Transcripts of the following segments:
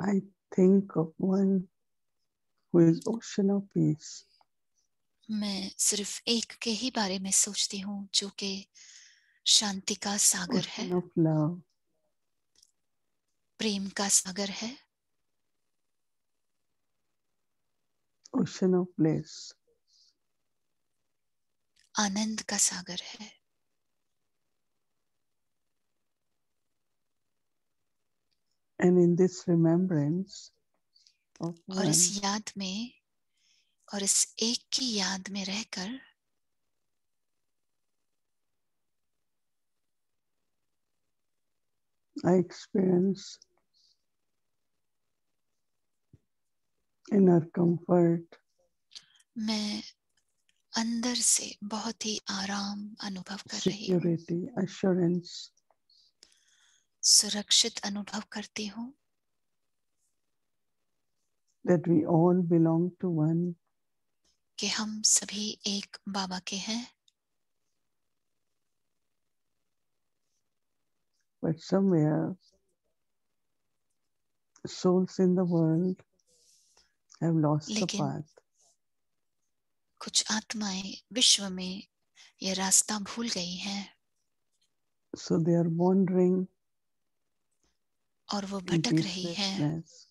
I think of one who is ocean of peace. मैं सिर्फ एक के ही बारे में सोचती हूँ जो कि शांति का सागर है, Ocean of love. प्रेम का सागर है, Ocean of bliss. आनंद का सागर है। And in this remembrance of और इस one, याद में और इस एक की याद में रहकर I experience inner comfort, मैं अंदर से बहुत ही आराम अनुभव कर रही हूँ, security, assurance सुरक्षित अनुभव करती हूँ that we all belong to one. कि हम सभी एक बाबा के हैं। But somewhere, souls in the world have lost the लेकिन path. कुछ आत्माएं विश्व में यह रास्ता भूल गई हैं So they are wandering और वो in भटक रही हैं, peacelessness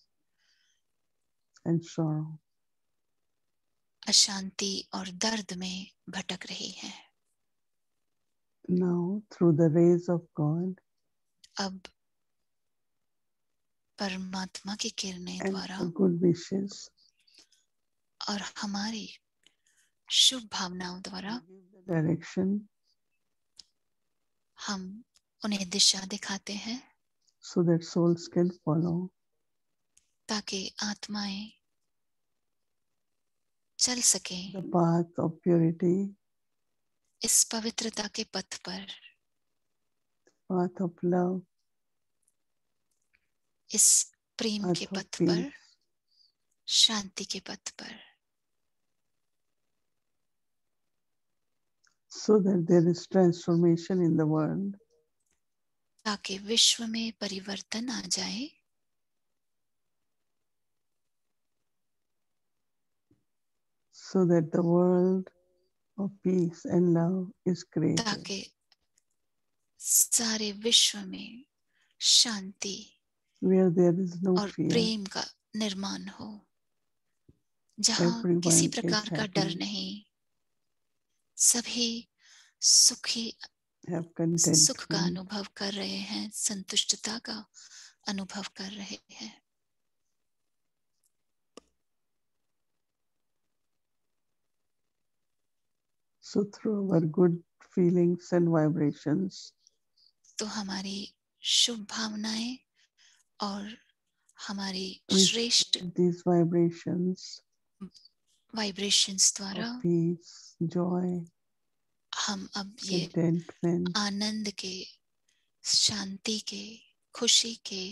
and sorrow. अशांति और दर्द में भटक रही हैं। Now, through the rays of God अब परमात्मा की किरणें and द्वारा the good wishes, और हमारी शुभ भावनाओं द्वारा we give the direction हम उन्हें दिशा दिखाते हैं so that souls can follow. ताकि आत्माएं चल सकें The path of purity, इस पवित्रता के पथ पर, path of love, इस प्रेम के path of पथ पर, peace, शांति के पथ पर, so that there is transformation in the world, ताकि विश्व में परिवर्तन आ जाए, so that the world of peace and love is created. ताकि सारे विश्व में शांति Where there is no और fear, प्रेम का निर्माण हो, जहां किसी everyone is प्रकार का डर happy, नहीं, सभी सुखी have सुख का contentment. अनुभव कर रहे हैं, संतुष्टता का अनुभव कर रहे हैं। So through our good feelings and vibrations, तो हमारी शुभ भावनाएं और हमारी we श्रेष्ठ spread these vibrations वाइब्रेशंस द्वारा of peace, joy, हम अब ये contentment, आनंद के, शांति के, खुशी के,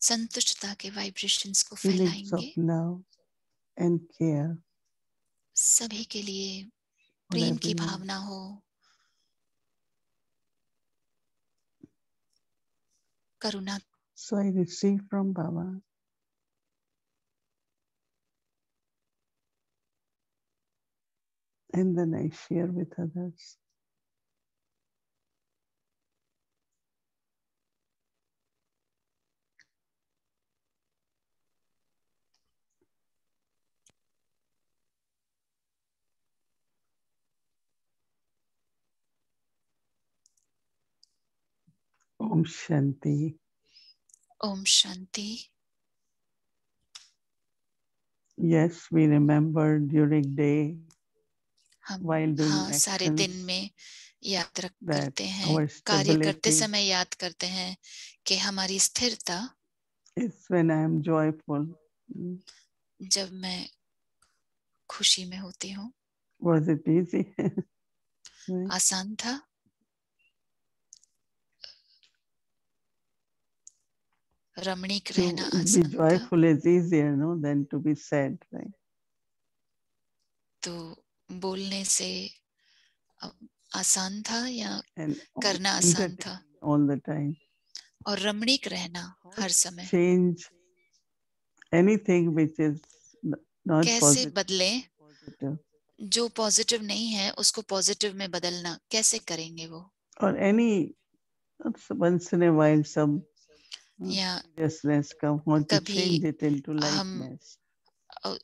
संतुष्टता के वाइब्रेशंस को feelings of फैलाएंगे love and care सभी के लिए। for प्रेम की everyone. भावना हो, करुणा। So I receive from Baba and then I share with others. Om Shanti. Om Shanti. Yes, we remember during day हम while doing हाँ सारे दिन actions में याद that करते हैं, our कार्य करते stability समय याद करते हैं कि हमारी स्थिरता, is when I am joyful. जब मैं खुशी में होती हूँ। Was it easy? Right? आसान था। रमणीक रहना To be आसान था। joyful is easier, no, than to be sad, right? तो बोलने से आसान था या And करना आसान था। entertaining all the time. और रमणीक रहना हर समय। Change anything which is not कैसे positive, बदलें? positive, जो पॉजिटिव नहीं है उसको पॉजिटिव में बदलना कैसे करेंगे वो? or any once in a while some या seriousness come, want to कभी change it into हम lightness.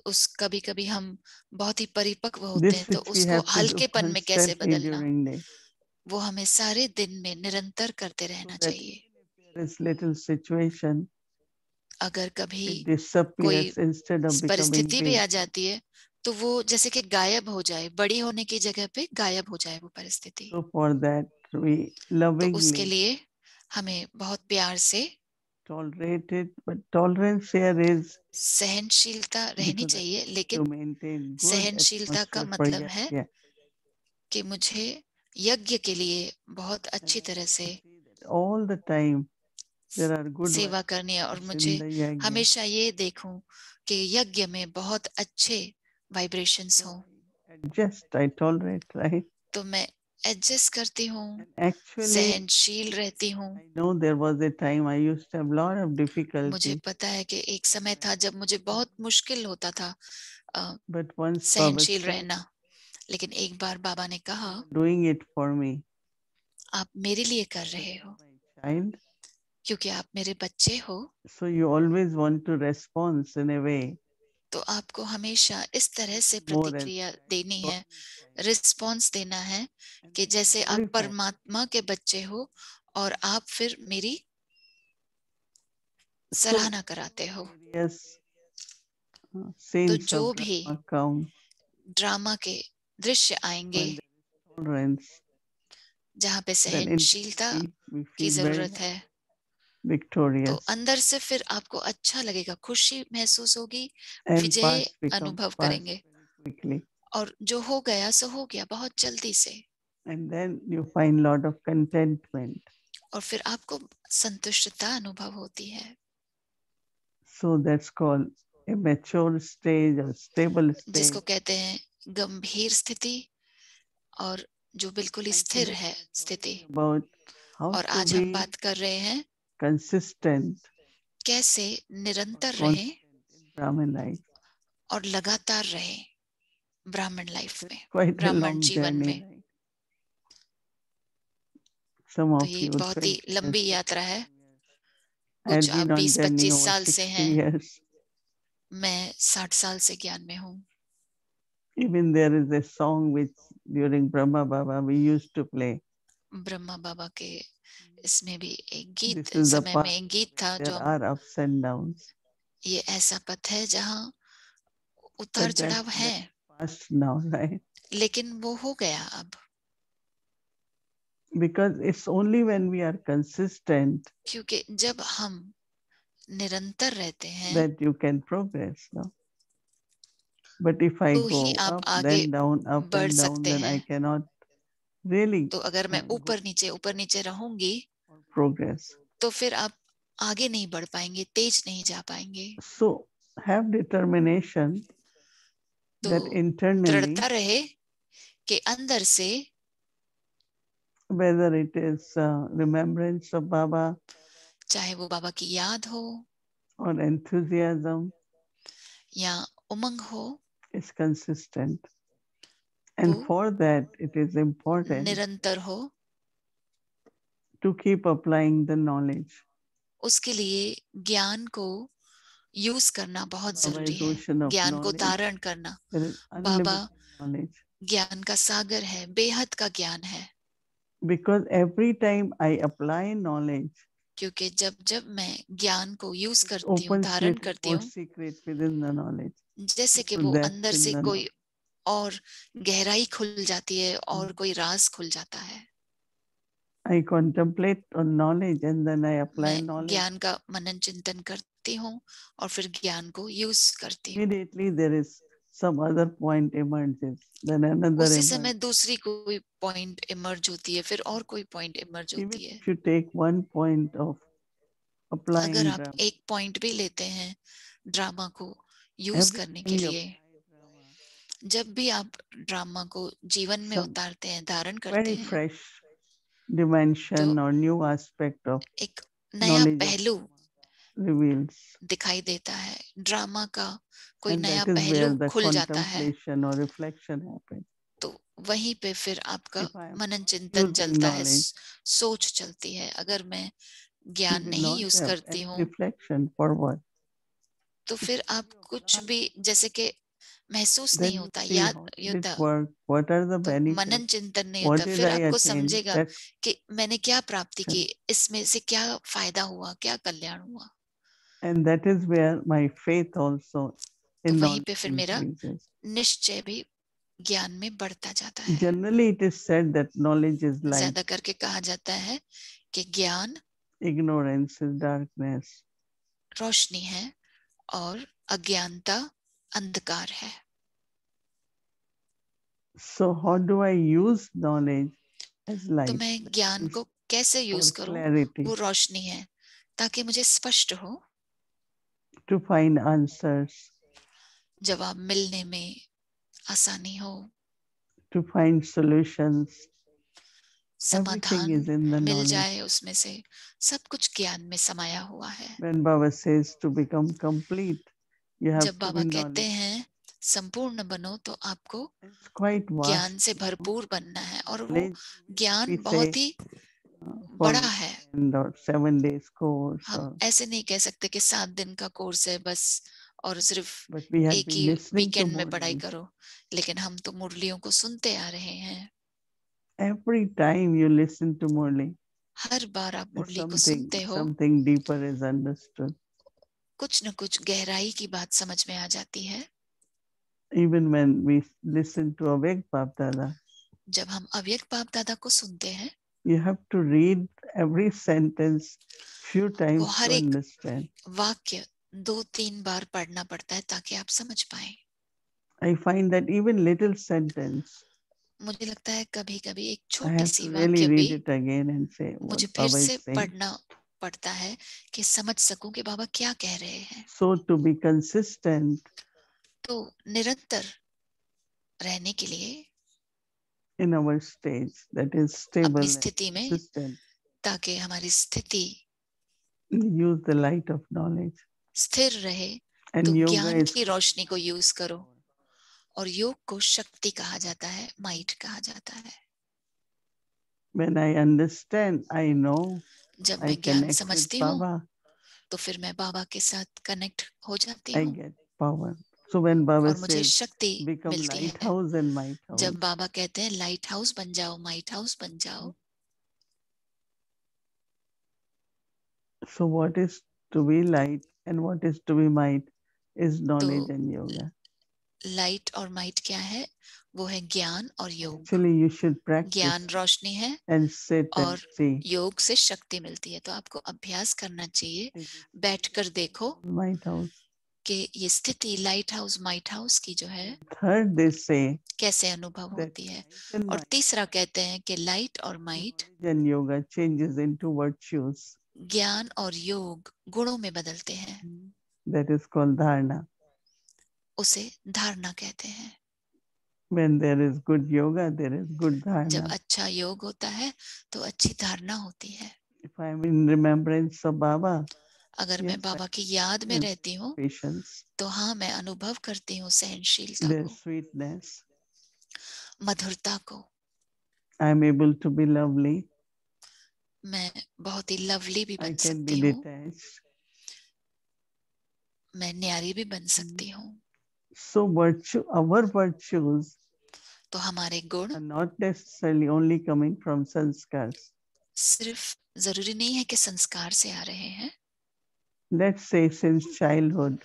उस कभी कभी हम बहुत ही परिपक्व होते हैं, This तो which we उसको have to do हल्केपन में कैसे constantly बदलना, during day. वो हमें सारे दिन में निरंतर करते So रहना that चाहिए। there is little situation, अगर कभी it कोई disappears instead of becoming परिस्थिति भी big. आ जाती है तो वो जैसे कि गायब हो जाए, बड़ी होने की जगह पे गायब हो जाए वो परिस्थिति। So for that we तो उसके lovingly लिए हमें बहुत प्यार से tolerate it, but tolerance here is सहनशीलता रहनी because I चाहिए, want लेकिन to maintain good सहनशीलता का atmosphere for मतलब है yajna. कि मुझे यज्ञ के लिए बहुत And अच्छी I तरह want से to see that all the time there are good सेवा करनी है, और vibrations मुझे in the yajna. हमेशा ये देखूं कि यज्ञ में बहुत अच्छे वाइब्रेशंस So हों। I adjust, I tolerate, right? तो मैं एडजस्ट करती हूँ, And actually, सहनशील रहती हूँ। I know there was a time I used to have a lot of मुझे difficulty, पता है कि एक समय था जब मुझे बहुत मुश्किल होता था but once Baba सहनशील said, रहना, लेकिन एक बार बाबा ने कहा, "You are doing it for me, आप मेरे लिए कर because रहे you हो, are my child, क्योंकि आप मेरे बच्चे हो, so you always want to respond in a way तो आपको हमेशा इस तरह से more as प्रतिक्रिया देनी है, child." रिस्पॉन्स देना है And कि that is जैसे आप glorified. परमात्मा के बच्चे हो और आप फिर मेरी So सराहना कराते हो। various तो scenes जो of भी drama come ड्रामा के दृश्य आएंगे when there is tolerance, जहाँ पे then सहनशीलता internally we की feel very जरूरत है, तो victorious अंदर से फिर आपको अच्छा लगेगा, खुशी महसूस होगी, and विजय past become अनुभव past करेंगे, very quickly. और जो हो गया सो हो गया बहुत जल्दी से, And then you find lot of contentment. और फिर आपको संतुष्टता अनुभव होती है। So that's called a mature stage or stable जिसको stage. कहते हैं गंभीर स्थिति, और जो बिल्कुल ही And स्थिर today है we are स्थिति। talking about how और to आज be हम बात कर रहे हैं consistent कैसे or निरंतर रहें constant in Brahmin life. और लगातार रहें ब्राह्मण लाइफ में, Quite a ब्राह्मण long जीवन journey, में। right? Some तो of ये you बहुत ही 20 लंबी years, यात्रा है, 15 years. I कुछ had आप been on journey 20-25 over साल से 60 हैं, years. मैं 60 साल से ज्ञान में हूँ। Even there is a song which during Brahma Baba we used to play. Brahma बाबा के इसमें भी एक गीत, This is the समय में path एक गीत था where जो there हम, are ups and downs. ये ऐसा पथ है जहाँ उतार But चढ़ाव है, that's past now, right? लेकिन वो हो गया अब, Because it's only when we are consistent क्योंकि जब हम निरंतर रहते हैं that you can progress. No? But if I तो ही go आप up, आगे then down, up बढ़ and down, सकते then I हैं। cannot really तो अगर मैं go ऊपर नीचे रहूंगी or progress. तो फिर आप आगे नहीं बढ़ पाएंगे, तेज नहीं जा पाएंगे। So have determination तो that internally, दृढ़ता रहे कि अंदर से, whether it is remembrance of Baba चाहे वो बाबा की याद हो or enthusiasm, या उमंग हो, is consistent. वो And for that, it is important निरंतर हो। to keep applying the knowledge. उसके लिए ज्ञान को यूज करना बहुत Baba जरूरी is है, ocean of ज्ञान को knowledge. धारण करना। There is Baba unlimited knowledge. ज्ञान का सागर है, बेहद का ज्ञान है। Because every time I apply knowledge, क्योंकि जब जब मैं ज्ञान को यूज it करती हूँ, opens धारण little करती more हूँ, secret within the knowledge. जैसे कि So वो that's अंदर in से the कोई knowledge. और गहराई खुल जाती है और कोई राज खुल जाता है। I contemplate on knowledge and then I apply मैं knowledge. ज्ञान का मनन चिंतन करती हूँ और फिर ज्ञान को यूज करती हूँ। Immediately there is some other point emerges, then another उसी emerges. समय दूसरी कोई पॉइंट इमर्ज होती है, फिर और कोई पॉइंट इमर्ज Even होती है। if you take one point of अगर applying आप drama, एक पॉइंट भी लेते हैं ड्रामा को यूज every करने के time you लिए, apply drama, जब भी आप ड्रामा को जीवन में some उतारते हैं, धारण करते very हैं, fresh तो dimension or new aspect of एक नया knowledge of पहलू, drama reveals. दिखाई देता है, ड्रामा का कोई And नया that is where पहलू the खुल जाता है, contemplation or reflection happens. तो वहीं पे फिर आपका If I am Manan not चिंतन using चलता है, knowledge, सोच चलती है। अगर मैं you ज्ञान will नहीं not यूज have करती any हूँ reflection for what. तो फिर आप कुछ भी जैसे कि महसूस नहीं Then you होता, see याद how did it होता, work, what are the तो मनन benefits, चिंतन नहीं what होता, did फिर I आपको attain. समझेगा That's कि मैंने क्या प्राप्ति की, इसमें से क्या फायदा हुआ, क्या कल्याण हुआ। and that is where my faith also तो in वहीं knowledge पे फिर मेरा increases. निश्चय भी ज्ञान में बढ़ता जाता है। Generally, it is said that knowledge is light, ज्यादा करके कहा जाता है कि ज्ञान ignorance is darkness. रोशनी है और अज्ञानता अंधकार है। So how do I use knowledge as तो light? मैं ज्ञान को कैसे यूज For करूं, clarity, वो रोशनी है ताकि मुझे स्पष्ट हो, to find answers, जवाब मिलने में आसानी हो, to find solutions. Everything समाधान is in the mill knowledge. जाए, उसमें से सब कुछ ज्ञान में समाया हुआ है। When Baba says to become complete, you have जब to बाबा be कहते knowledge. हैं संपूर्ण बनो, तो आपको It's quite ज्ञान vast. से भरपूर बनना है, और वो Knowledge, ज्ञान we बहुत say ही for बड़ा है। weekend or 7 days course, हम or, ऐसे नहीं कह सकते कि 7 दिन का कोर्स है बस और सिर्फ but we have एक been he listening to weekend में पढ़ाई Murli. करो, लेकिन हम तो मुरलियों को सुनते आ रहे हैं। Every time you listen to Murli, हर बार आप मुरली को सुनते हो, something deeper is understood. कुछ न कुछ गहराई की बात समझ में आ जाती है। Even when we listen to Avek Bapdada, जब हम अव्यक्त बाप दादा को सुनते हैं, you have to read every sentence few आपको times हर to एक understand. वाक्य 2-3 बार पढ़ना पड़ता है ताकि आप समझ पाए। I find that even little sentence, मुझे लगता है कभी कभी एक I छोटी have सी to really वाक्य भी read it again and say मुझे what फिर Baba से is saying. पढ़ना पड़ता है कि समझ सकूं कि बाबा क्या कह रहे हैं। So to be consistent तो निरंतर रहने के लिए in our stage, that is stable अपनी and स्थिति में, consistent, ताकि हमारी स्थिति use the light of knowledge. स्थिर रहे, And तो yoga ज्ञान is की रोशनी को यूज करो। और योग को शक्ति कहा जाता है, माइट कहा जाता है। when I understand, I know, जब I मैं ज्ञान connect with समझती हूँ Baba, तो फिर मैं बाबा के साथ कनेक्ट हो जाती I हूँ get power. So when Baba और मुझे says, शक्ति become मिलती है। lighthouse and might house, जब बाबा कहते हैं लाइट हाउस बन जाओ, माइट हाउस बन जाओ, so what is to be light and what is to be might is knowledge तो and yoga. लाइट और माइट क्या है? वो है ज्ञान और योग। Actually, you should practice ज्ञान रोशनी है and sit and और see. योग से शक्ति मिलती है। तो आपको अभ्यास करना चाहिए, बैठकर देखो Might house. कि ये स्थिति लाइट हाउस माइट हाउस की जो है Third, they say कैसे अनुभव that होती है। light and और might, तीसरा कहते हैं कि लाइट और might, knowledge and yoga changes into virtues. ज्ञान और योग गुणों में बदलते हैं। That is called dharana. उसे धारणा कहते हैं। When there is good yoga, there is good जब dharana. अच्छा योग होता है तो अच्छी धारणा होती है। If I am in remembrance of Baba, अगर मैं yes, बाबा की याद में रहती हूँ patience, तो हाँ, मैं अनुभव करती हूँ सहनशीलता their को, sweetness. मधुरता को। I am able to be lovely. मैं बहुत ही लवली भी I बन can सकती be हूँ, detached. मैं न्यारी भी बन सकती हूँ। So our virtues तो हमारे गुण are not necessarily only coming from sanskars. सिर्फ जरूरी नहीं है कि संस्कार से आ रहे हैं। Let's say since childhood,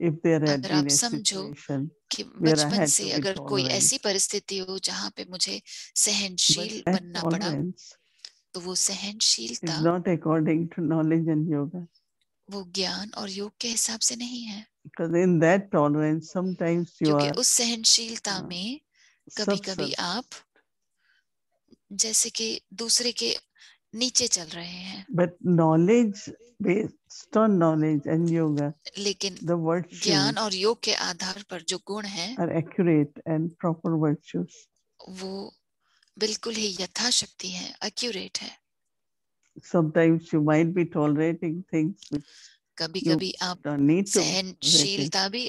if there had अगर आप been a समझो situation कि where I बचपन had से to be अगर कोई tolerant, ऐसी परिस्थिति हो जहाँ पे मुझे but सहनशील that बनना पड़ा, tolerance तो वो is सहनशीलता not according to knowledge and yoga. वो ज्ञान और योग के हिसाब से नहीं है। Because in that tolerance, sometimes you क्योंकि are उस सहनशीलता में कभी कभी subservient. आप जैसे कि दूसरे के नीचे चल रहे हैं। But knowledge, based on knowledge and yoga, लेकिन the virtues ज्ञान और योग के आधार पर जो गुण हैं are accurate and proper virtues. वो बिल्कुल ही यथाशक्ति है, एक्यूरेट है। Sometimes you might be tolerating things which कभी You कभी आप don't need to resist. सहनशीलता भी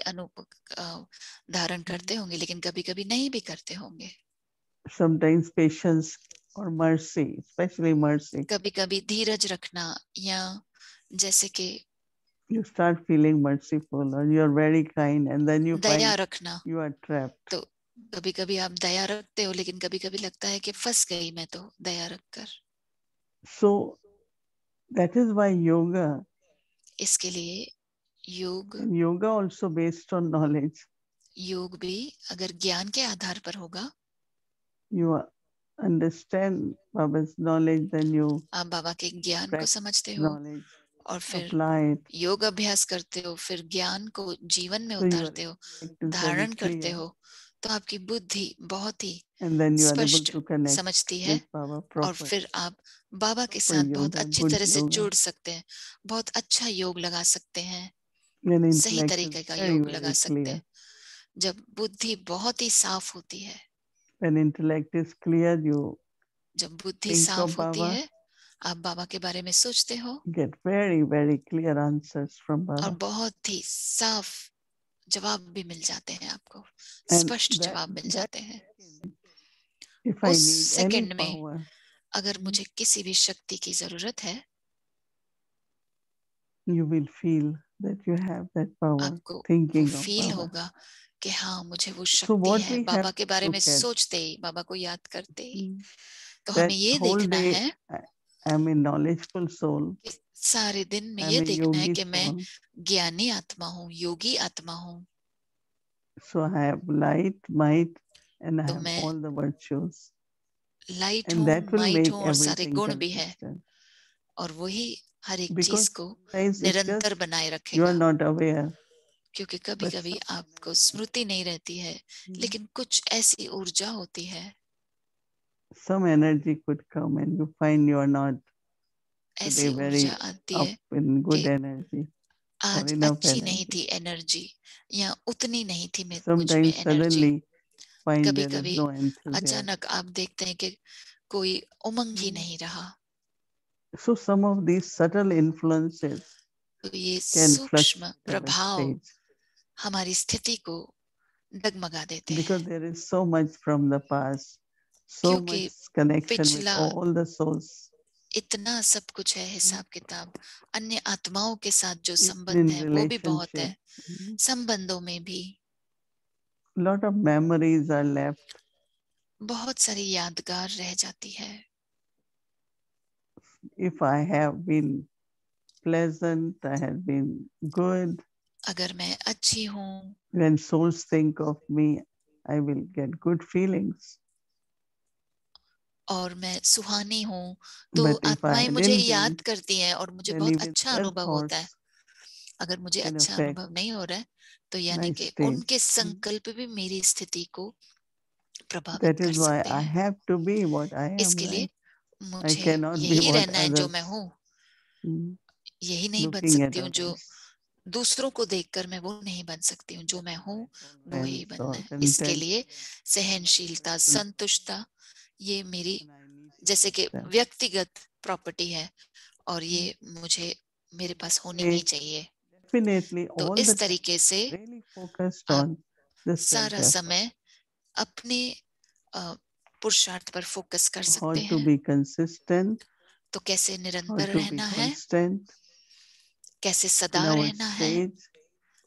धारण करते होंगे, लेकिन कभी कभी नहीं भी करते होंगे. Sometimes patience or mercy, especially mercy. कभी कभी धीरज रखना, या जैसे कि You start feeling merciful or you're very kind and then you Daya find रखना. you are trapped. तो कभी कभी आप दया रखते हो, लेकिन कभी कभी लगता है कि फंस गई मैं तो दया रखकर. So that is why yoga, इसके लिए योग, and yoga also based on knowledge. योग भी अगर ज्ञान के आधार पर होगा, You understand Baba's knowledge, then you आप बाबा के ज्ञान को practice समझते हो knowledge, और फिर apply it. योग अभ्यास करते हो, फिर ज्ञान को जीवन में So your उतारते हो, intellect is very धारण करते clear, हो, तो आपकी बुद्धि बहुत ही and then you are able स्पष्ट to connect समझती है, with Baba और proper. फिर आप बाबा के Proper साथ बहुत yoga, अच्छी good तरह से yoga. जुड़ सकते हैं, बहुत अच्छा योग लगा सकते हैं, When सही intellect is तरीके का very, योग very लगा सकते clear. हैं, जब बुद्धि बहुत ही साफ होती है. When intellect is clear, you जब बुद्धि think of साफ होती Baba, है, आप बाबा के बारे में सोचते हो, get very, very clear answers from और Baba. बहुत ही साफ जवाब भी मिल जाते हैं आपको, And स्पष्ट that, जवाब मिल that जाते हैं. if I उस need any सेकंड में power, अगर मुझे किसी भी शक्ति की जरूरत है, you will feel that you have that power, आपको वो thinking of फील Baba. होगा कि हाँ मुझे वो So शक्ति what है. we बाबा have के to बारे में look at, सोचते ही, बाबा को याद करते ही, तो हमें that ये whole देखना day है I am a knowledgeable soul, कि सारे दिन में I ये am a देखना है yogi कि मैं soul. ज्ञानी आत्मा हूँ, योगी आत्मा हूँ. So I have light, might, and I तो have मैं all the virtues. Light And हूँ, that will माइट make हूँ, और सारे everything गुण भी है, consistent. और वही हर एक चीज Because को sometimes it's निरंतर just बनाए you are रखेगा. not aware. क्योंकि कभी But कभी आपको स्मृति नहीं रहती है, लेकिन कुछ ऐसी ऊर्जा होती है, some energy could come and you find you are not today ऐसी very ऊर्जा आती up है in good कि energy or आज enough अच्छी नहीं energy. थी एनर्जी, या उतनी नहीं थी मुझ में Sometimes एनर्जी. suddenly find कभी there is कभी no enthusiasm. अचानक आप देखते हैं कि कोई उमंग ही नहीं रहा. So some of these subtle influences तो ये can सूक्ष्म fluctuate our प्रभाव stage हमारी स्थिति को डगमगा देते because हैं, there is so much from the past, so क्योंकि much connection with पिछला all the souls. इतना सब कुछ है, हिसाब किताब, अन्य आत्माओं के साथ जो Even संबंध in है वो भी बहुत relationship, है, संबंधों में भी lot of memories are left. बहुत सारी यादगार रह जाती है. If I have been pleasant, I have been good, अगर मैं अच्छी हूँ, when souls think of me, I will get good feelings. और मैं सुहानी हूँ, तो But if I आत्माएं मुझे didn't याद think, करती हैं और मुझे then बहुत even अच्छा their अनुभव होता है. thoughts अगर मुझे can अच्छा affect अनुभव नहीं हो रहा है, तो यानी my कि state. उनके संकल्प भी मेरी स्थिति को प्रभावित That कर is why सकते I हैं. have to be what I am, इसके लिए right? I मुझे cannot be यही what रहना है जो मैं others हूँ, mm, यही नहीं बन looking at सकती हूँ जो others. दूसरों को देखकर मैं वो नहीं बन सकती हूँ. जो मैं हूँ वो ही Tolerance बनना or है. इसके content. लिए सहनशीलता, संतुष्टता, ये मेरी And I need जैसे कि that. व्यक्तिगत प्रॉपर्टी है, और ये मुझे मेरे पास होनी ही Say, चाहिए. definitely तो all the इस time तरीके से really focused आप on the सारा self-effort. समय अपने पुरुषार्थ पर फोकस कर How सकते to हैं. be consistent, तो कैसे how निरंतर to be रहना है, constant कैसे in सदा our रहना है stage.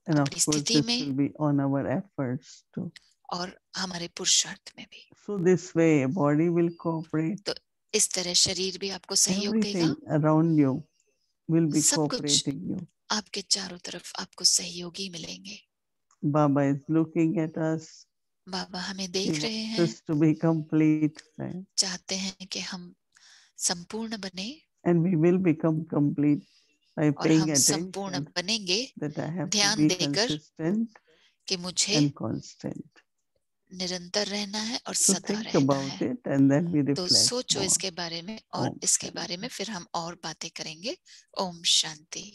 And of अपनी course, स्थिति this में will be on our efforts too. और हमारे पुरुषार्थ में भी. So this way, body will cooperate. तो इस तरह शरीर भी आपको सहयोग देगा, Everything around you will be सब कुछ cooperating you. आपके चारों तरफ आपको सहयोगी मिलेंगे. Baba is looking at us. बाबा हमें He देख रहे wants हैं, us to be complete, right? चाहते हैं कि हम संपूर्ण बने, And we will become complete by और paying हम संपूर्ण attention बनेंगे that I have to ध्यान be देकर consistent कि मुझे and constant. निरंतर रहना है और So सदा think रहना about है. it and then we तो reflect सोचो more. इसके बारे में, और Om इसके बारे में Shanti. फिर हम और बातें करेंगे. Om Shanti.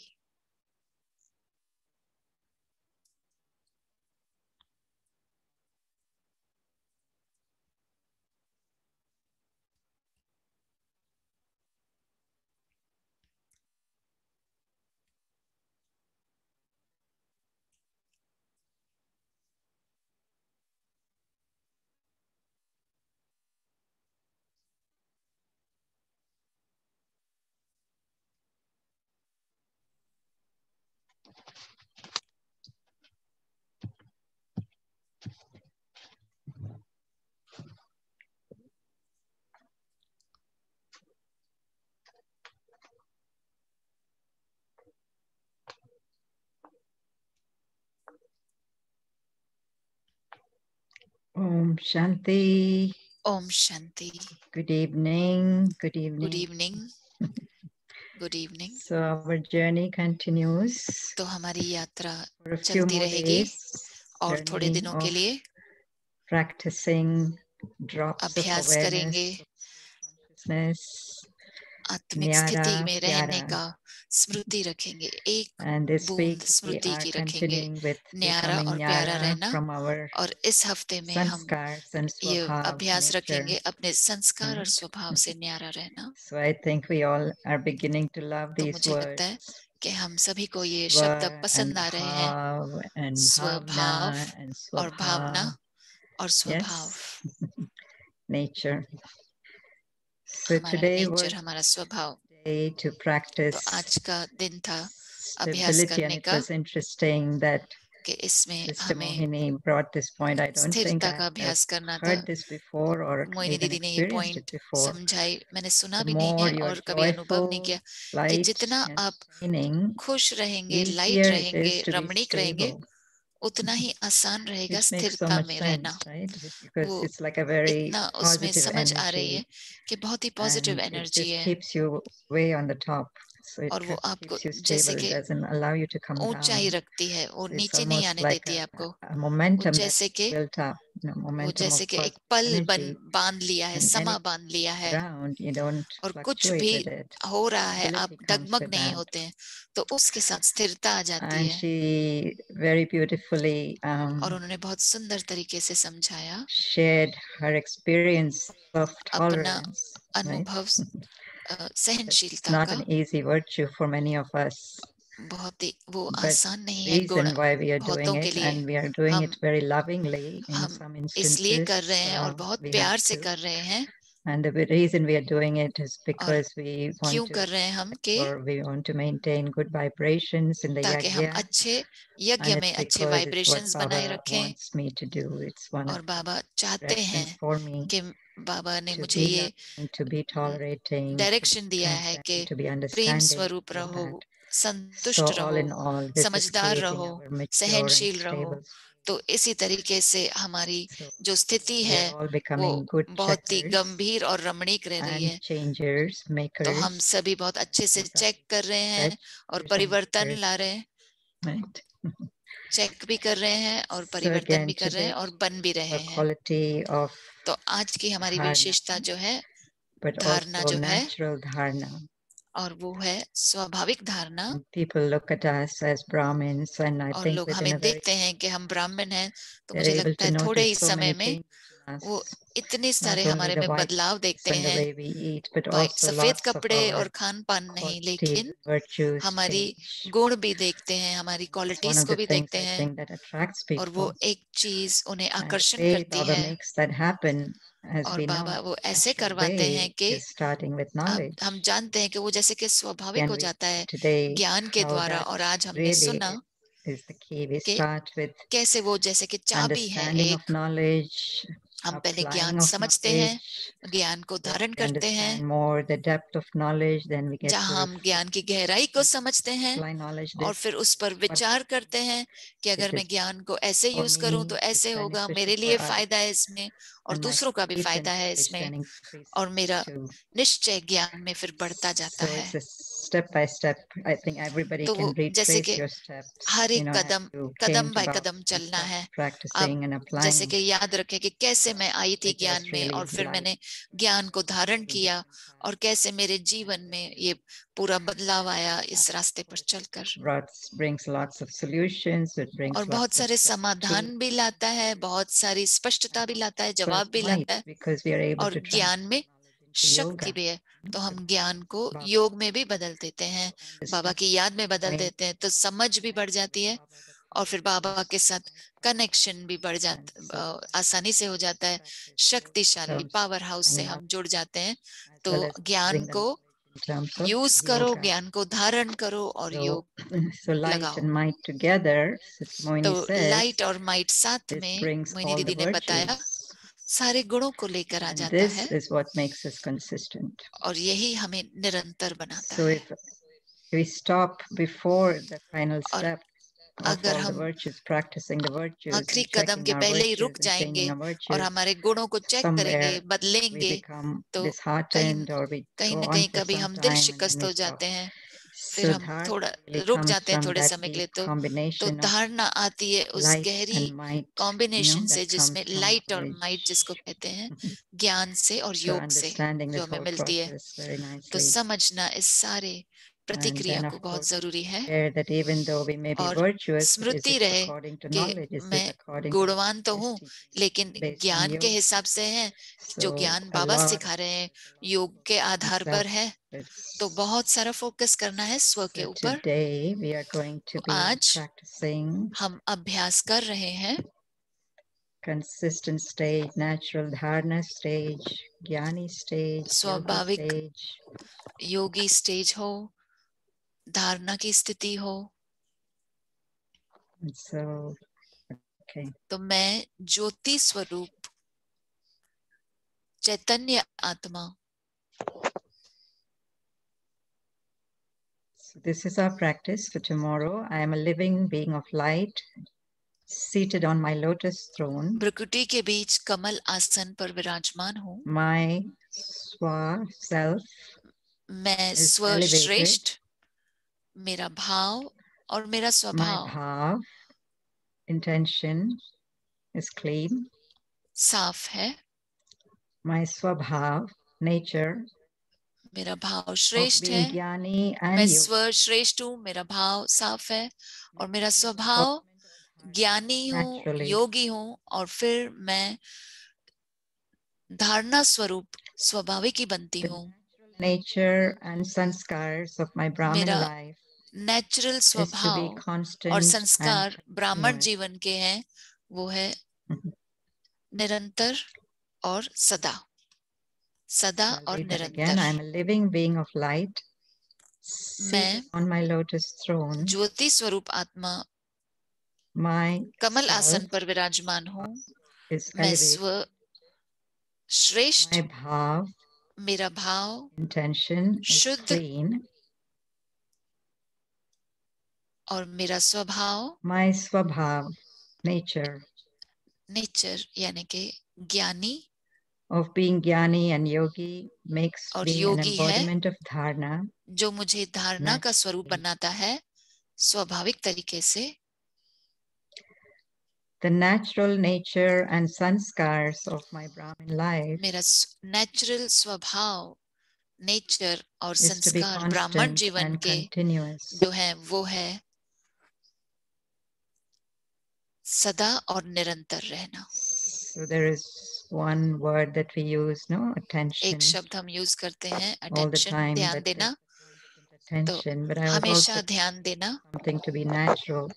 Om Shanti. Om Shanti. Good evening. Good evening. Good evening. Good evening. So our journey continues. तो हमारी यात्रा For a few चलती more रहेगी days, और थोड़े journey दिनों के of लिए practicing drops of अभ्यास करेंगे awareness, consciousness, आत्मिक स्थिति में रहने का, स्मृति रखेंगे, एक And this बूंद week we स्मृति are की रखेंगे, continuing with न्यारा becoming और प्यारा Nyara रहना। from our और इस हफ्ते में हम sanskars and ये swabhav अभ्यास nature. रखेंगे अपने संस्कार और Right. स्वभाव से न्यारा रहना। So I think we all are beginning to love तो these मुझे लगता है words. कि हम सभी को ये शब्द Swa पसंद and आ रहे हैं, bhav and स्वभाव bhavna and और भावना swabhav. और स्वभाव। Yes, nature. So हमारा today नेचर, was हमारा स्वभाव। day to तो practice आज का दिन था अभ्यास stability, and करने it का was interesting that कि इसमें Sister हमें Mohini brought this point. I don't think स्थिरता I का have अभ्यास करना था। heard this before or Mohini even दीदी ने ये experienced it पॉइंट before. समझाई, मैंने सुना The भी नहीं more है you are और कभी अनुभव नहीं joyful, किया कि light जितना and आप shining, खुश रहेंगे, लाइट easier it रहेंगे, is to be रमणीक रहेंगे, stable. उतना ही आसान रहेगा Which makes so स्थिरता much में रहना। sense, right? Because वो it's like a very इतना उसमें positive समझ आ रही energy है कि बहुत ही positive and it energy just है keeps you way on the top. So it और वो आपको keeps you जैसे stable. It कि doesn't allow you to come ऊंचाई down. रखती है, वो So it's नीचे नहीं almost आने like देती है आपको। a वो momentum जैसे that's कि built up, वो momentum जैसे of कि एक positive पल energy. बांध लिया है, And समा any बांध लिया है ground, you don't और कुछ fluctuate भी with it. हो रहा है आप Stability comes डगमग with नहीं that. होते हैं, तो उसके साथ स्थिरता आ जाती And है। she very beautifully और उन्होंने बहुत सुंदर तरीके से समझाया, shared her experience of अपना tolerance. अनुभव Right? It's सहनशीलता not का। an easy virtue for many of us. बहुत ही वो But आसान नहीं है गुण reason why we are doing बहुतों के it, लिए। and we are doing हम it very lovingly in हम some इसलिए instances. कर रहे हैं और बहुत We have प्यार से to. कर रहे हैं। And the reason we are doing it is और because we want क्यों to, कर रहे हैं हम कि or we want to maintain good vibrations in the ताकि हम yajna. अच्छे यज्ञ And में it's अच्छे because it's what वाइब्रेशंस बनाए Baba रखें। wants me to do. It's one और of बाबा the चाहते हैं directions for me कि बाबा ने to मुझे be ये loving, to be tolerating, to be direction दिया है कि constant, to be Prem understanding, स्वरूप all रहो, that. संतुष्ट So all रहो, in all, this is समझदार creating रहो, our mature and सहनशील रहो। stable. तो इसी तरीके से हमारी So जो स्थिति we है are all वो becoming good बहुत ही checkers गंभीर और रमणीक रह रही and है। changers, तो हम makers, सभी बहुत अच्छे से desire चेक कर रहे हैं और fetchers and परिवर्तन makers, ला रहे हैं। right? चेक भी कर रहे हैं और So परिवर्तन भी again, कर रहे हैं today और बन भी रहे our हैं। quality of तो आज की हमारी dharna, विशेषता जो है, but धारणा also जो है, natural dharna. और वो है स्वाभाविक धारणा। And people look at us as Brahmins, and I और think लोग within हमें a very, देखते हैं कि हम ब्राह्मण हैं, तो they're मुझे able लगता to है थोड़े ही notice so समय many में changes in वो us. इतने सारे Not only हमारे the में white बदलाव देखते and the हैं, way we eat, but white also सफेद lots of कपड़े our और खान पान नहीं, qualities लेकिन and virtues हमारी change. गुण भी देखते हैं, हमारी It's one क्वालिटीज of को the भी things देखते I हैं। think that attracts और वो people. एक चीज उन्हें And the आकर्षण way करती Baba है। makes that happen, as और we know, बाबा वो ऐसे natural करवाते हैं way कि is starting with हम knowledge. जानते हैं कि वो जैसे कि स्वाभाविक Again, हो we जाता है today ज्ञान के how द्वारा। that और आज हमने really सुना is the key. We कि start with कैसे वो जैसे कि चाबी है understanding of एक। knowledge, हम पहले ज्ञान applying of समझते हैं, knowledge. ज्ञान को Then धारण we करते हैं, understand more the depth of knowledge. Then we get जहां to हम ज्ञान की गहराई को समझते हैं apply knowledge. और This फिर उस पर what विचार करते हैं कि अगर it मैं is ज्ञान को ऐसे for यूज करूं तो me, ऐसे it's होगा, beneficial मेरे for लिए others, फायदा है इसमें और and my दूसरों का भी faith and फायदा है knowledge इसमें, then और increases मेरा too. निश्चय ज्ञान में फिर बढ़ता जाता So है। it's a step by step. I think everybody तो can वो जैसे retrace कि your steps, हर एक as कदम you came कदम to बाय Baba कदम and चलना started है। अब practicing and जैसे applying. कि याद रखें कि कैसे मैं आई थी It ज्ञान was में really और फिर light. मैंने ज्ञान को धारण किया और कैसे मेरे जीवन में ये पूरा बदलाव आया इस रास्ते पर चलकर। Brings lots of solutions. It brings और बहुत lots of सारे clarity. समाधान भी लाता है, बहुत सारी स्पष्टता भी लाता है, जवाब भी लाता है। Because we are able और to ज्ञान में transform शक्ति yoga. भी है, तो हम ज्ञान को Baba योग में भी बदल देते हैं, बाबा की याद में बदल point देते हैं, तो समझ भी बढ़ जाती है और फिर बाबा के साथ कनेक्शन भी बढ़ जाता, आसानी से हो जाता है। शक्तिशाली पावर हाउस से हम जुड़ जाते हैं। तो ज्ञान को यूज करो, ज्ञान को धारण करो और योग So light लगाओ। and might together, Sister Moini तो says, लाइट और माइट साथ this में, brings मोहिनी all the दीदी ने बताया, virtues. सारे गुणों को लेकर आ And जाता this है is what makes us consistent. और यही हमें निरंतर बनाता So है। if we stop before the final और step, अगर हम आखिरी कदम के पहले ही रुक जाएंगे और हमारे गुणों को चेक करेंगे, बदलेंगे, तो कहीं न कहीं कभी हम दिल शिकस्त हो जाते हैं, फिर हम थोड़ा रुक जाते हैं थोड़े समय के लिए। तो धारणा आती है उस गहरी कॉम्बिनेशन से, जिसमें लाइट और माइट जिसको कहते हैं, ज्ञान से और योग से जो हमें मिलती है। तो समझना इस सारे प्रतिक्रिया को बहुत जरूरी है, और स्मृति रहे कि मैं गुणवान तो हूँ, लेकिन ज्ञान के हिसाब से है, जो ज्ञान बाबा सिखा रहे हैं योग के आधार पर है। तो बहुत सारा फोकस करना है स्व के ऊपर। आज हम अभ्यास कर रहे हैं consistent stage, natural dharana stage, jnani stage, स्वाभाविक yogi stage, योगी स्टेज हो, धारणा की स्थिति हो। so okay, तो मैं ज्योति स्वरूप चैतन्य आत्मा, so this is our practice for tomorrow. I am a living being of light, seated on my lotus throne. प्रकृति के बीच कमल आसन पर विराजमान हूँ। My swa self, मैं is स्वश्रेष्ठ, मेरा भाव और मेरा my स्वभाव bhav, intention is clean. साफ है। My swabhav, nature मेरा भाव of श्रेष्ठ being है। jnani and मैं yogi. स्वश्रेष्ठ हूँ, मेरा भाव साफ है, और मेरा स्वभाव ज्ञानी हूँ, Naturally. योगी हूँ, और फिर मैं धारणा स्वरूप स्वाभाविक ही बनती हूँ। Nature and sanskars of my Brahmin मेरा life natural is to be स्वभाव constant और and संस्कार ब्राह्मण continuous. जीवन के हैं, वो है निरंतर और सदा, सदा I'll और read that again. निरंतर। I'm a living being of light, मैं seated on my lotus throne. ज्योति स्वरूप आत्मा My कमल self आसन पर विराजमान हूँ। is मैं elevated. स्व श्रेष्ठ, My bhav, मेरा भाव intention is शुद्ध, clean. और मेरा स्वभाव My swabhav, nature नेचर यानी कि ज्ञानी of being jnani and yogi makes और me an योगी है, embodiment of dharana. जो मुझे धारणा का स्वरूप बनाता है स्वाभाविक तरीके से। The natural nature and sanskars of my Brahmin life मेरा नेचुरल स्वभाव, नेचर और is to be संस्कार ब्राह्मण constant जीवन and के continuous. जो है वो है सदा और निरंतर रहना। So there is one word that we use, no, attention, एक शब्द हम यूज करते हैं all the अटेंशन, time, ध्यान that देना। तो attention, but I was हमेशा also ध्यान देना। something to be natural.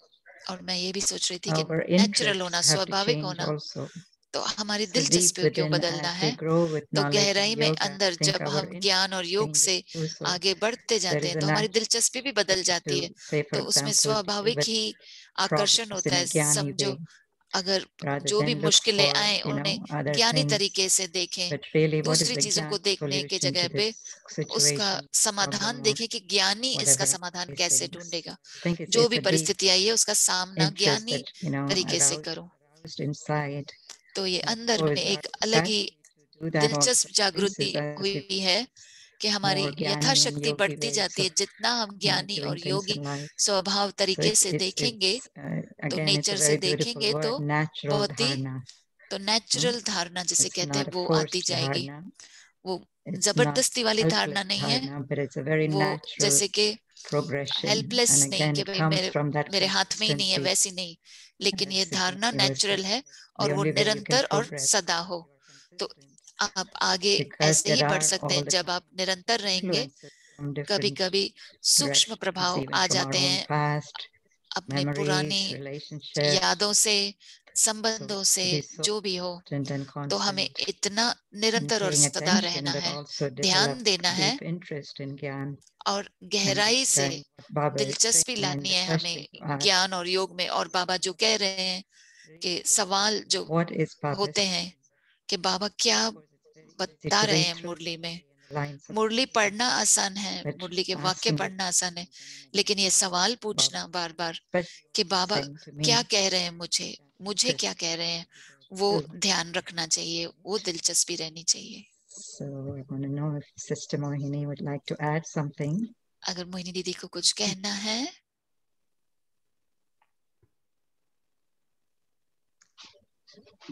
और मैं ये भी सोच रही थी कि Our नेचुरल होना, interests have to स्वाभाविक change होना। also. तो हमारी So deep दिलचस्पियों को within, बदलना as we है। grow with तो knowledge and गहराई में yoga, I अंदर think जब our हम ज्ञान और योग interest से changes too. So आगे बढ़ते there जाते is हैं a तो हमारी natural दिलचस्पी भी बदल जाती है। to, say for तो उसमें example, deal स्वाभाविक with ही आकर्षण problems होता in a है। jnani समझो, way, अगर rather जो भी than look मुश्किलें for, आए उन्हें other ज्ञानी things. तरीके से देखें। But really, what is दूसरी the चीजों को jnani's देखने के solution जगह to पे this उसका situation, समाधान problem, or देखें कि ज्ञानी इसका whatever समाधान these कैसे things? ढूंढेगा। I think it's जो भी a deep परिस्थिति आई है उसका सामना interest ज्ञानी that, तरीके से करो। aroused inside. तो ये And of अंदर में course, एक our अलग ही capacity to do that also दिलचस्प जागृति increases as we हुई है कि हमारी more jnani and यथाशक्ति yogi बढ़ती ways जाती है। of, जितना हम ज्ञानी doing और things योगी in life. स्वभाव So तरीके से देखेंगे, तो again, it's a नेचर से very beautiful देखेंगे, word, तो natural बहुत ही dharana. तो नेचुरल धारणा जिसे It's कहते हैं not a वो आती forced जाएगी। dharana. वो It's not जबरदस्ती वाली helpless धारणा नहीं है, dharana, but it's a very वो natural जैसे कि progression. हेल्पलेस And नहीं again, कि it भाई comes from that मेरे हाथ में ही नहीं है, consistency. वैसी नहीं। लेकिन ये Sitting धारणा continuously. नेचुरल है और The वो only way you can निरंतर और progress सदा हो। तो आप आगे because ऐसे ही there बढ़ are सकते all हैं the जब आप निरंतर रहेंगे। influences from कभी different कभी सूक्ष्म directions, प्रभाव even आ from our जाते own हैं past, अपने memories, पुरानी relationships. यादों से, So संबंधों से, be so जो भी हो। constant and तो हमें constant इतना in निरंतर और paying सदा attention, रहना but है, also ध्यान develop देना है deep interest in Gyan. और And गहराई से what Baba is दिलचस्पी saying, and लानी the है question हमें you asked, ज्ञान और योग में। और बाबा जो कह रहे हैं कि सवाल जो what is Baba's? होते हैं कि बाबा क्या Of course, it's very easy बता to रहे read हैं through मुरली में, in lines of मुरली पढ़ना आसान है, but मुरली के वाक्य asking पढ़ना आसान है, लेकिन ये सवाल पूछना बार बार but कि बाबा saying to me क्या कह रहे हैं मुझे, मुझे should क्या कह रहे हैं, वो still. ध्यान रखना चाहिए, वो दिलचस्पी रहनी चाहिए। So I want to know if Sister Mohini would like to add something. अगर मोहिनी दीदी को कुछ कहना है।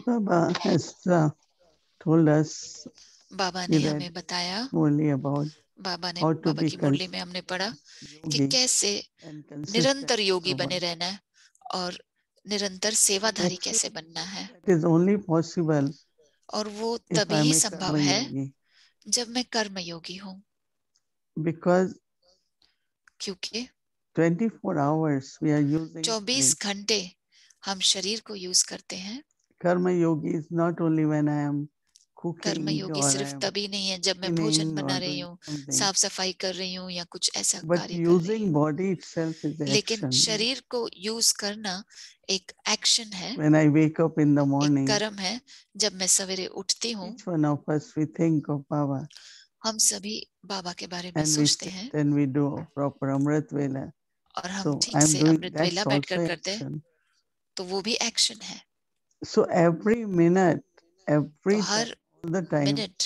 Baba has told us Baba we ने read हमें बताया, only about how to Baba be की मुरली में हमने पढ़ा कि yogi कैसे and consistent निरंतर योगी servant. बने रहना है और निरंतर सेवाधारी कैसे बनना है। That is only possible और वो if तभी I am ही a संभव karma है yogi. जब मैं कर्म योगी हूँ, Because क्योंकि 24 hours we are using 24 घंटे हम शरीर को यूज करते हैं। karma yogi is not only when I am कर्म cooking योगी or I सिर्फ am तभी नहीं है जब मैं भोजन cleaning or बना रही doing हूँ, something, साफ सफाई कर रही हूँ या कुछ ऐसा but कार्य कर रही using हूँ, body itself is लेकिन action. शरीर को यूज करना एक एक्शन है, When I wake up in the एक morning, कर्म है। जब मैं सवेरे उठती हूँ, each one of us we think of Baba हम सभी बाबा के बारे में and we सोचते sit हैं and we do proper Amrit Vela. और हम So ठीक I'm से doing अमृत that's वेला also बैठकर करते हैं, action. तो वो भी एक्शन है। So every minute, तो every her time, all the time, minute,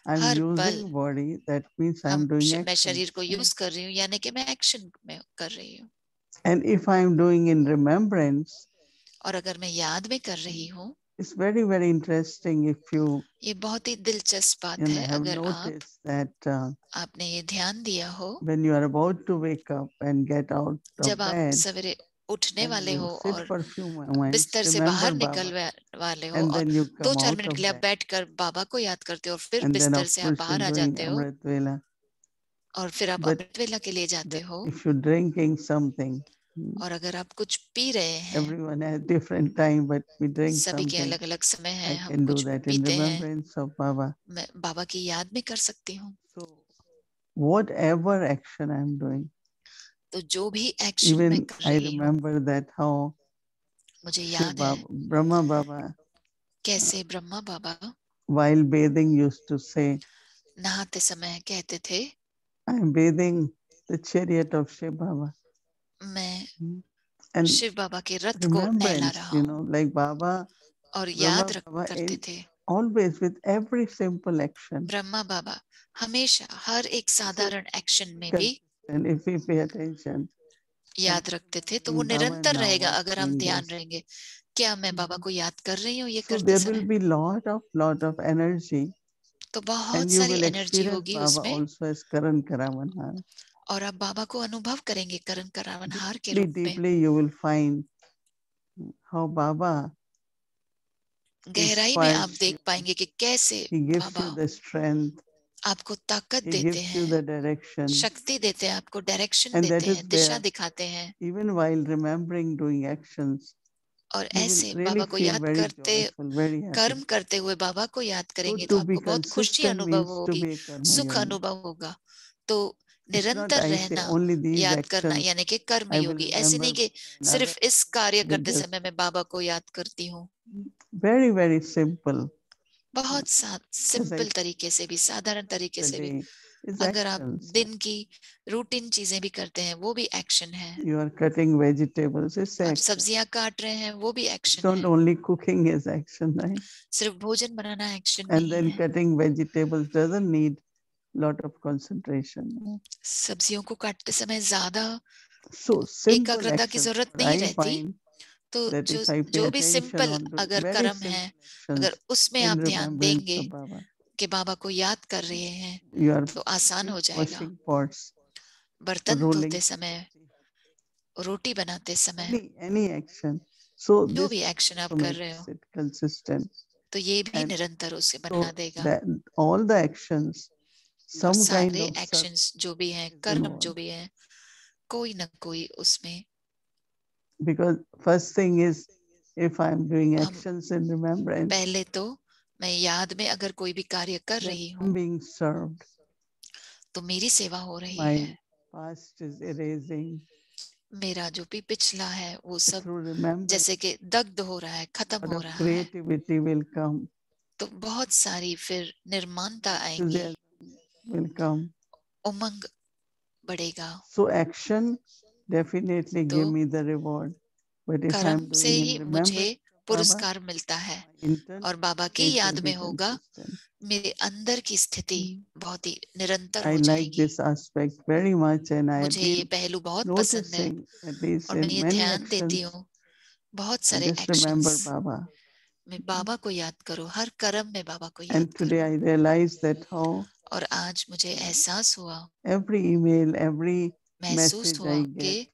I'm हर पल using body. That means I'm doing मैं action. शरीर को यूज कर रही हूँ, यानी कि मैं एक्शन में कर रही हूँ। And if I'm doing in remembrance, और अगर मैं याद में कर रही हूँ, it's very, very interesting if you ये बहुत ही दिलचस्प बात है। have अगर noticed that आपने ये ध्यान दिया हो, when you are about to wake up and get out जब of आप bed सवेरे उठने and वाले you हो sit और for a few moments, बिस्तर से remember बाहर निकल Baba, वाले हो and और then you come 2-4 out minute of के लिए आप bed, बैठकर बाबा को याद करते हो और फिर and then बिस्तर of से आप course बाहर you're आ doing जाते हो Amrit Vela. और फिर आप But अमृत वेला के लिए जाते then हो। if you're drinking something, और अगर आप कुछ पी रहे हैं, everyone has different time, but we drink सभी के something. अलग अलग समय I है, हम can do कुछ that in पीते हैं, remembrance of Baba. मैं बाबा की याद में कर सकती हूँ। So whatever action I'm doing, तो जो भी एक्शन मैं even कर I रही हूँ, remember that how मुझे Shiv याद है Baba, Brahma Baba, कैसे ब्रह्मा बाबा while bathing used to say, नहाते समय कहते थे, I'm bathing the chariot of Shiv Baba. मैं And शिव बाबा के रथ को नहला remembrance, रहा हूँ। like Baba, और Brahma याद Baba करते is थे, always with every simple action. Brahma बाबा हमेशा हर एक साधारण एक्शन में भी And if we pay attention, याद रखते थे, तो वो Baba निरंतर now रहेगा what's अगर हम doing ध्यान this. रहेंगे। क्या मैं बाबा को याद कर रही हूँ ये So करते there will समय? be lot of energy, तो बहुत and you सारी will एनर्जी experience होगी Baba उसमें also as Karan Karavanhar. और आप बाबा को अनुभव करेंगे करण करावनहार के Deeply, रूप में। deeply you will find how Baba गहराई में आप inspires देख you. पाएंगे कि कैसे He gives Baba you the strength. आपको ताकत He देते gives you हैं, the direction. शक्ति देते हैं, आपको डायरेक्शन And देते that is हैं, दिशा where, दिखाते हैं। even while remembering doing actions, और you will ऐसे really बाबा को feel याद very करते, joyful, very happy. कर्म करते हुए बाबा को याद So करेंगे तो to be आपको बहुत खुशी consistent अनुभव means to होगी, be a karma सुख yogi. अनुभव होगा। तो It's not निरंतर I say रहना, only these याद करना, actions यानी कि कर्म I will योगी। ऐसे नहीं remember कि and सिर्फ other इस कार्य will करते just समय मैं बाबा को याद करती हूँ। very, very simple. बहुत As सिंपल I तरीके से भी, साधारण तरीके the से भी। day is अगर आप actions. दिन की रूटीन चीजें भी करते हैं, वो भी एक्शन है। You are cutting vegetables, it's आप action. सब्जियां काट रहे हैं, वो भी It's एक्शन not है। only cooking is action, right? सिर्फ भोजन बनाना एक्शन And नहीं then है। cutting vegetables doesn't need lot of concentration. सब्जियों को काटते समय ज्यादा So simple एकाग्रता की actions. जरूरत What नहीं I रहती। find तो that जो if I pay जो भी attention सिंपल on doing अगर very कर्म है, simple अगर actions उसमें in आप ध्यान remembrance देंगे of Baba, कि बाबा को याद कर रहे हैं, you are तो आसान हो जाएगा। washing pots, बर्तन rolling, धोते समय, रोटी बनाते समय, any action. So जो this भी एक्शन आप also कर रहे हो, makes it consistent. तो ये भी And निरंतर उसे बना so देगा। that all the actions, और some kind सारे of service एक्शंस जो भी हैं, is कर्म जो involved. भी हैं, कोई ना कोई उसमें। Because first thing is, if I'm doing हम actions in remembrance, पहले तो मैं याद में अगर कोई भी कार्य कर then रही I'm हूँ, being served. तो मेरी सेवा हो रही My है। past is erasing मेरा जो भी पिछला है वो सब through remembrance. जैसे कि दग्ध हो रहा है, खत्म Lot हो of रहा है। creativity will come. तो बहुत सारी फिर निर्माणता आएंगी, Enthusiasm will come. उमंग बढ़ेगा। So action definitely give तो me the reward. But if I'm कर्म से doing ही in मुझे remembrance of Baba, पुरस्कार मिलता है, my internal और बाबा की state याद will में be होगा, consistent. मेरे अंदर की स्थिति बहुत ही निरंतर I हो like जाएगी। this aspect very much, and I have मुझे ये been पहलू बहुत पसंद है, noticing at least और मैं in ये many ध्यान देती actions. हूँ, बहुत I सारे just remember एक्शंस Baba. में बाबा को याद करो, हर कर्म में बाबा को याद And today करो। I realized that how और आज मुझे एहसास हुआ, every email, every महसूस message हुआ I कि get,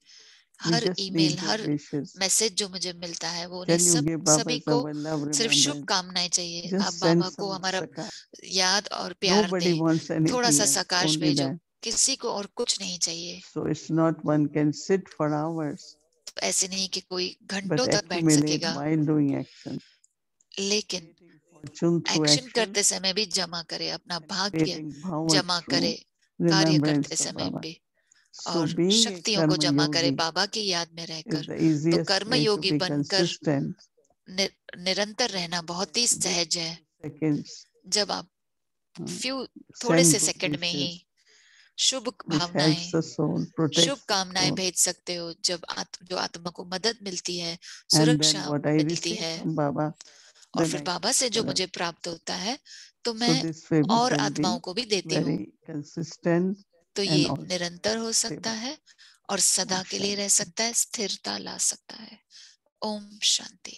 we her just email, need their her wishes. Message जो मुझे मिलता है, वो उन्हें Can you give सभी Baba को our love सिर्फ remembrance? शुभकामनाएं चाहिए। आप Just send बाबा को some हमारा sakar. याद और प्यार Nobody दें, wants थोड़ा anything सा else, सकाश only भेजो, that. किसी को और कुछ नहीं चाहिए। So it's not one can sit for hours, तो ऐसे नहीं कि कोई but घंटों तक बैठ accumulate सकेगा, while doing action. लेकिन Creating fortune through action action करते समय भी जमा करे, अपना and भाग्य creating power जमा करे, through कार्य remembrance करते of समय Baba. भी, So और being a शक्तियों को karma जमा करे yogi बाबा की याद में is रहकर। the तो easiest कर्म way to योगी be बनकर consistent. निरंतर रहना बहुत ही Just सहज है। seconds, जब आप थोड़े send से good सेकंड में ही wishes, शुभ which helps भावनाएं, the soul, Shubh protects the कामनाएं soul. भेज सकते हो, जब जो आत्मा को मदद मिलती है, And then सुरक्षा what I मिलती receive है, from Baba, और then फिर I बाबा से जो share. मुझे प्राप्त होता है, तो So मैं this way we और can आत्माओं be को भी देती हूँ। very consistent तो and ये also निरंतर हो सकता stable. है और सदा Om के लिए रह Shanti. सकता है, स्थिरता ला सकता है। Om Shanti.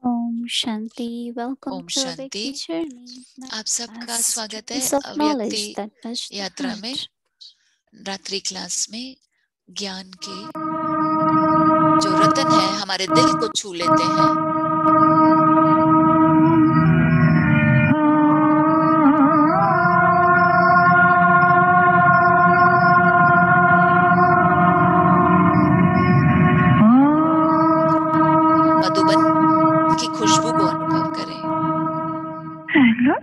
Om Shanti. Welcome Om to Shanti. Avyakti Journey. आप सबका As स्वागत है journeys of knowledge अव्यक्ति that touch the यात्रा में, heart. रात्रि क्लास में ज्ञान के जो रतन है हमारे दिल को छू लेते हैं। मधुबन की खुशबू को अनुभव करें। Hello,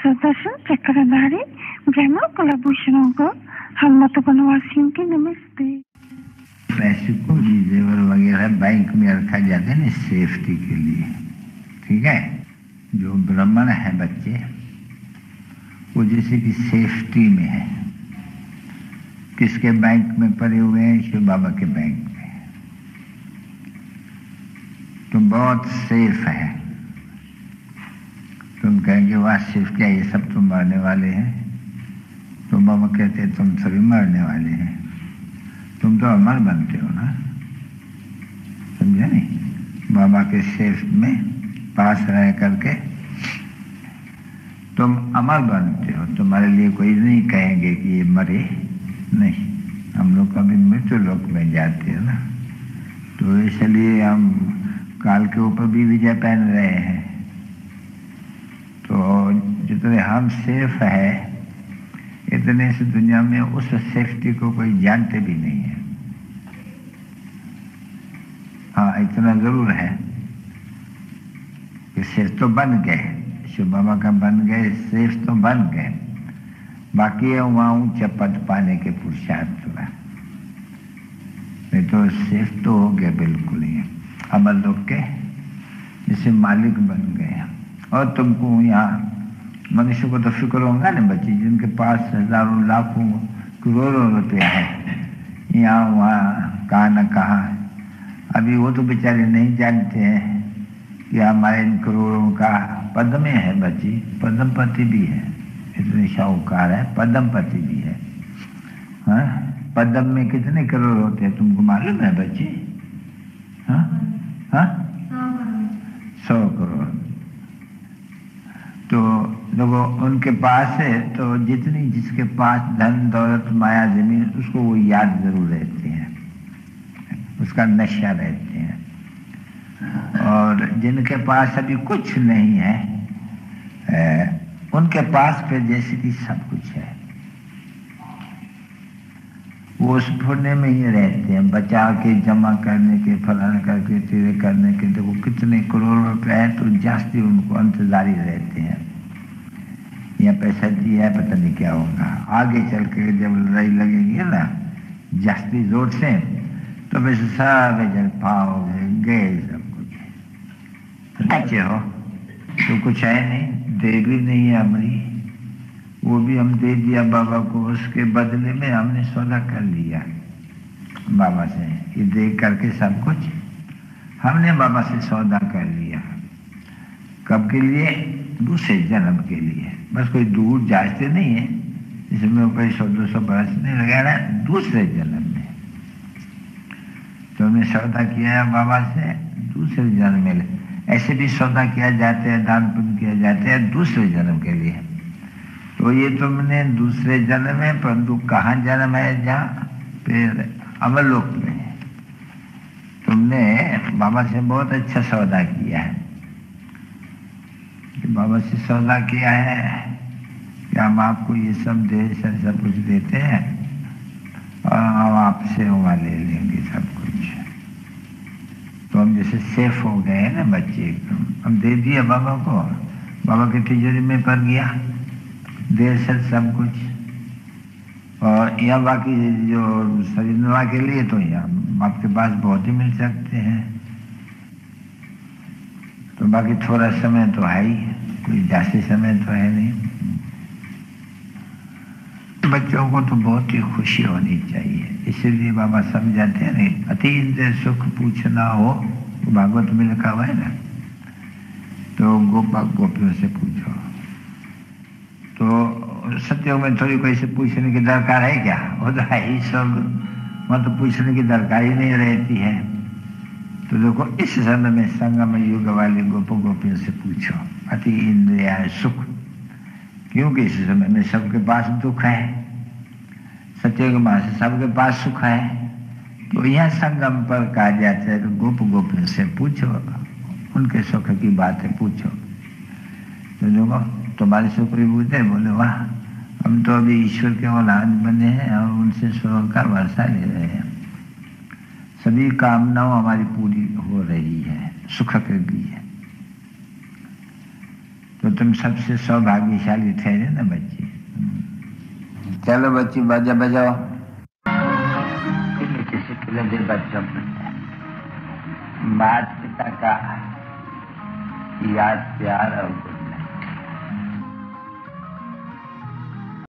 Sadashan Chakrabarti, Brahma Kulabhushan को हम मधुबनवासियों की नमस्ते। पैसे को भी जेवर वगैरह बैंक में रखा जाता है ना सेफ्टी के लिए, ठीक है। जो ब्राह्मण है बच्चे, वो जैसे कि सेफ्टी में है। किसके बैंक में पड़े हुए हैं? शिव बाबा के बैंक में। तुम बहुत सेफ है। तुम कहेंगे वाह सेफ क्या, ये सब तुम मरने वाले हैं। तो बाबा कहते हैं तुम सभी मरने वाले हैं, तुम तो अमर बनते हो ना, समझे नहीं। बाबा के सेफ में पास रह करके तुम अमर बनते हो। तुम्हारे लिए कोई नहीं कहेंगे कि ये मरे नहीं। हम लोग कभी मृत्यु लोक में जाते हैं ना, तो इसलिए हम काल के ऊपर भी विजय पहन रहे हैं। तो जितने हम सेफ है, इतने से दुनिया में उस सेफ्टी को कोई जानते भी नहीं है। हाँ, इतना जरूर है कि सेफ तो बन गए, शिव बाबा का बन गए, सेफ तो बन गए। बाकी है वहाँ ऊंचे पद पाने के पुरुषार्थ हुआ, नहीं तो सेफ तो हो गया बिल्कुल ही। अमर लोग के जैसे मालिक बन गए। और तुमको यहाँ मनुष्य को तो फिक्र होगा ना बच्चे, जिनके पास हजारों लाखों करोड़ों रुपया है, यहाँ वहाँ कहाँ न कहाँ। अभी वो तो बेचारे नहीं जानते हैं कि हमारे इन करोड़ों का पद में है बच्ची, पद्मपति भी है। इतने शाहूकार है, पद्मपति भी है। हाँ, पद्म में कितने करोड़ होते हैं तुमको मालूम है बच्ची? हाँ हाँ, 100 करोड़। तो लोगों उनके पास है, तो जितनी जिसके पास धन दौलत माया जमीन, उसको वो याद जरूर रहते हैं, उसका नशा रहते हैं। और जिनके पास अभी कुछ नहीं है, उनके पास फिर जैसे कि सब कुछ है, वो उस पुण्य में ही रहते हैं, बचा के जमा करने के, फलाना करके तेरे करने के। देखो कितने करोड़ रुपए हैं, तो जास्ती उनको अंतजारी रहते हैं। यहाँ पैसा दिया है, पता नहीं क्या होगा। आगे चल के जब लड़ाई लगेगी ना जास्ती जोर से, तो वैसे सारे जन पाओगे गए सब कुछ। अच्छे हो तो कुछ है नहीं, दे भी नहीं है हमारी, वो भी हम दे दिया बाबा को। उसके बदले में हमने सौदा कर लिया बाबा से, ये दे करके सब कुछ हमने बाबा से सौदा कर लिया। कब के लिए? दूसरे जन्म के लिए। बस कोई दूर जाते नहीं है, इसमें कोई 100-200 बरस नहीं लगाना, दूसरे जन्म में। तो हमने सौदा किया है बाबा से दूसरे जन्म में। ऐसे भी सौदा किया जाते हैं, दान पुण्य किया जाते हैं दूसरे जन्म के लिए। तो ये तुमने दूसरे जन्म में, परंतु कहाँ जन्म है? जहाँ फिर अमरलोक में तुमने बाबा से बहुत अच्छा सौदा किया है। बाबा से सौदा किया है कि हम आपको ये सब दे, सब कुछ देते हैं और हम आपसे वहाँ ले लेंगे सब कुछ। तो हम जैसे सेफ हो गए ना बच्चे, हम दे दिया बाबा को, बाबा के तिजोरी में पड़ गया देर से सब कुछ। और यहाँ बाकी जो शरीर के लिए तो यहाँ आपके पास बहुत ही मिल सकते हैं, तो बाकी थोड़ा समय तो है ही, कोई जास्ती समय तो है नहीं। बच्चों को तो बहुत ही खुशी होनी चाहिए, इसीलिए बाबा समझाते हैं नहीं, अतीत सुख पूछना हो, भागवत में लिखा हुआ है ना, तो गोपा गोपियों से पूछो। तो सत्योग में थोड़ी कोई से पूछने की दरकार है क्या? वो तो है ही सब, वहाँ तो पूछने की दरकार ही नहीं रहती है। तो देखो इस समय में संगम युग वाले गोपो गोपियों से पूछो अति इंद्रिया सुख, क्योंकि इस समय में सबके पास दुख है, सत्योग मां से सबके पास सुख है। तो यहाँ संगम पर कहा जाता है तो गोप गोपियों से पूछो, उनके सुख की बातें पूछो। तो देखो तुम्हारे सुख भी पूछते, बोले वाह हम तो अभी ईश्वर के औलाद बने हैं और उनसे सुख का वर्षा ले रहे हैं, सभी कामनाओं हमारी पूरी हो रही है, सुख के लिए। तो तुम सबसे सौभाग्यशाली ठहरे ना बच्चे। चलो बच्ची बाजा बजाओ, किसी पिलंदे बच्चों माता पिता का याद प्यार और